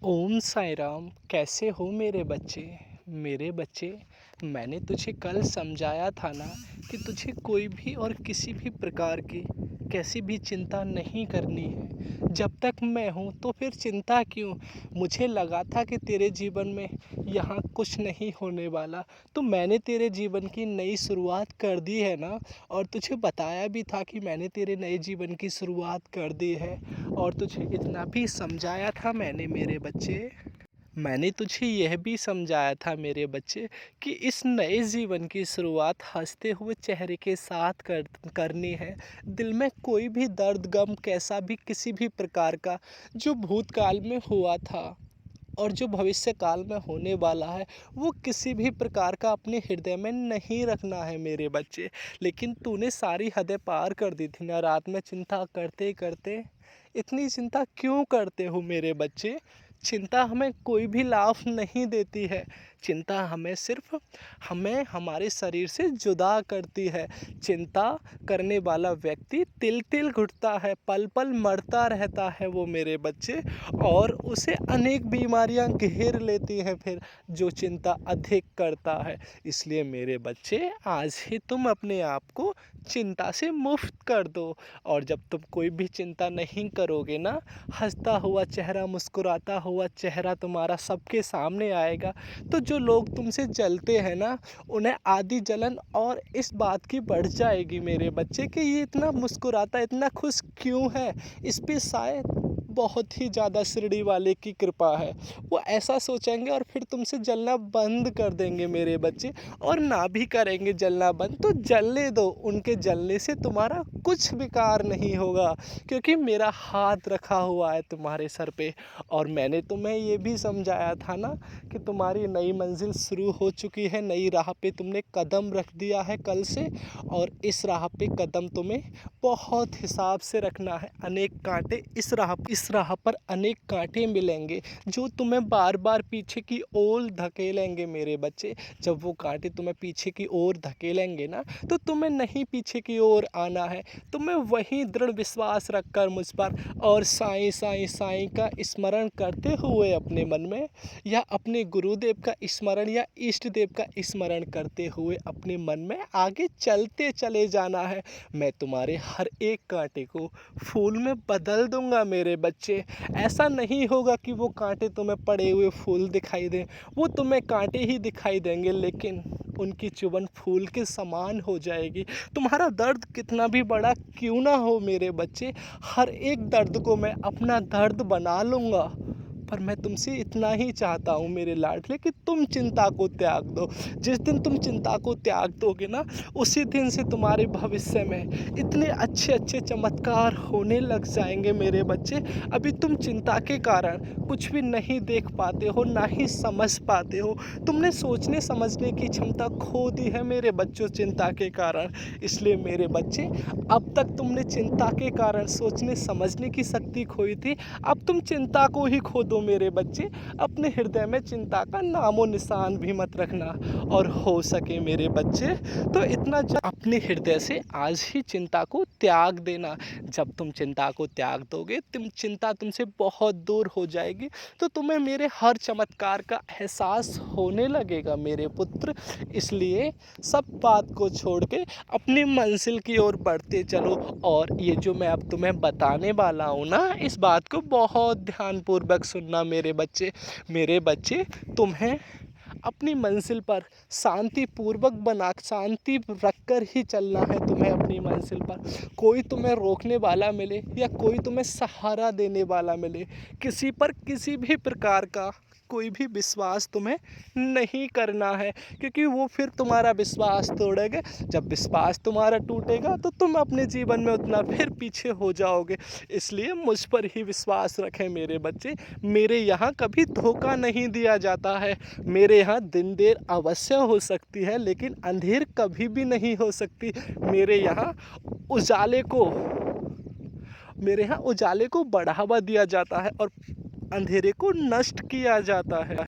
ओम साई राम। कैसे हो मेरे बच्चे? मेरे बच्चे, मैंने तुझे कल समझाया था ना कि तुझे कोई भी और किसी भी प्रकार की कैसी भी चिंता नहीं करनी है। जब तक मैं हूँ तो फिर चिंता क्यों? मुझे लगा था कि तेरे जीवन में यहाँ कुछ नहीं होने वाला, तो मैंने तेरे जीवन की नई शुरुआत कर दी है ना। और तुझे बताया भी था कि मैंने तेरे नए जीवन की शुरुआत कर दी है। और तुझे इतना भी समझाया था मैंने मेरे बच्चे। मैंने तुझे यह भी समझाया था मेरे बच्चे कि इस नए जीवन की शुरुआत हंसते हुए चेहरे के साथ करनी है। दिल में कोई भी दर्द गम कैसा भी किसी भी प्रकार का जो भूतकाल में हुआ था और जो भविष्य काल में होने वाला है, वो किसी भी प्रकार का अपने हृदय में नहीं रखना है मेरे बच्चे। लेकिन तूने सारी हदें पार कर दी थी ना रात में चिंता करते करते। इतनी चिंता क्यों करते हो मेरे बच्चे? चिंता हमें कोई भी लाभ नहीं देती है। चिंता हमें हमारे शरीर से जुदा करती है। चिंता करने वाला व्यक्ति तिल तिल घुटता है, पल पल मरता रहता है वो मेरे बच्चे। और उसे अनेक बीमारियां घेर लेती हैं फिर, जो चिंता अधिक करता है। इसलिए मेरे बच्चे, आज ही तुम अपने आप को चिंता से मुक्त कर दो। और जब तुम कोई भी चिंता नहीं करोगे ना, हंसता हुआ चेहरा, मुस्कुराता हुआ चेहरा तुम्हारा सबके सामने आएगा। तो जो लोग तुमसे जलते हैं ना, उन्हें आधी जलन और इस बात की बढ़ जाएगी मेरे बच्चे कि ये इतना मुस्कुराता, इतना खुश क्यों है। इस पे शायद बहुत ही ज़्यादा शिरडी वाले की कृपा है। वो ऐसा सोचेंगे और फिर तुमसे जलना बंद कर देंगे मेरे बच्चे। और ना भी करेंगे जलना बंद तो जलने दो, उनके जलने से तुम्हारा कुछ बेकार नहीं होगा, क्योंकि मेरा हाथ रखा हुआ है तुम्हारे सर पे। और मैंने तुम्हें ये भी समझाया था ना कि तुम्हारी नई मंजिल शुरू हो चुकी है, नई राह पे तुमने कदम रख दिया है कल से। और इस राह पे कदम तुम्हें बहुत हिसाब से रखना है। अनेक कांटे इस राह पर अनेक कांटे मिलेंगे जो तुम्हें बार बार पीछे की ओर धकेलेंगे मेरे बच्चे। जब वो कांटे तुम्हें पीछे की ओर धकेलेंगे ना, तो तुम्हें नहीं पीछे की ओर आना है। तुम्हें वहीं दृढ़ विश्वास रखकर मुझ पर और साईं साईं साईं का स्मरण करते हुए अपने मन में, या अपने गुरुदेव का स्मरण या इष्ट देव का स्मरण करते हुए अपने मन में आगे चलते चले जाना है। मैं तुम्हारे हर एक कांटे को फूल में बदल दूंगा मेरे बच्चे। ऐसा नहीं होगा कि वो कांटे तुम्हें पड़े हुए फूल दिखाई दें, वो तुम्हें कांटे ही दिखाई देंगे, लेकिन उनकी चुभन फूल के समान हो जाएगी। तुम्हारा दर्द कितना भी बड़ा क्यों ना हो मेरे बच्चे, हर एक दर्द को मैं अपना दर्द बना लूँगा। पर मैं तुमसे इतना ही चाहता हूँ मेरे लाडले कि तुम चिंता को त्याग दो। जिस दिन तुम चिंता को त्याग दोगे ना, उसी दिन से तुम्हारे भविष्य में इतने अच्छे अच्छे चमत्कार होने लग जाएंगे मेरे बच्चे। अभी तुम चिंता के कारण कुछ भी नहीं देख पाते हो, ना ही समझ पाते हो। तुमने सोचने समझने की क्षमता खो दी है मेरे बच्चों चिंता के कारण। इसलिए मेरे बच्चे, अब तक तुमने चिंता के कारण सोचने समझने की शक्ति खोई थी, अब तुम चिंता को ही खो दो मेरे बच्चे। अपने हृदय में चिंता का नामो निशान भी मत रखना। और हो सके मेरे बच्चे तो अपने हृदय से आज ही चिंता को त्याग देना। जब तुम चिंता को त्याग दोगे, चिंता तुमसे बहुत दूर हो जाएगी। तो तुम्हें मेरे हर चमत्कार का एहसास होने लगेगा मेरे पुत्र। इसलिए सब बात को छोड़ के अपनी मंजिल की ओर बढ़ते चलो। और ये जो मैं अब तुम्हें बताने वाला हूँ ना, इस बात को बहुत ध्यानपूर्वक सुनना मेरे बच्चे। मेरे बच्चे, तुम्हें अपनी मंजिल पर शांति रखकर ही चलना है। तुम्हें अपनी मंजिल पर कोई तुम्हें रोकने वाला मिले या कोई तुम्हें सहारा देने वाला मिले, किसी पर किसी भी प्रकार का कोई भी विश्वास तुम्हें नहीं करना है, क्योंकि वो फिर तुम्हारा विश्वास तोड़ेगा। जब विश्वास तुम्हारा टूटेगा तो तुम अपने जीवन में उतना फिर पीछे हो जाओगे। इसलिए मुझ पर ही विश्वास रखें मेरे बच्चे। मेरे यहाँ कभी धोखा नहीं दिया जाता है। मेरे यहाँ दिन देर अवश्य हो सकती है, लेकिन अंधेर कभी भी नहीं हो सकती। मेरे यहाँ उजाले को मेरे यहाँ उजाले को बढ़ावा दिया जाता है और अंधेरे को नष्ट किया जाता है।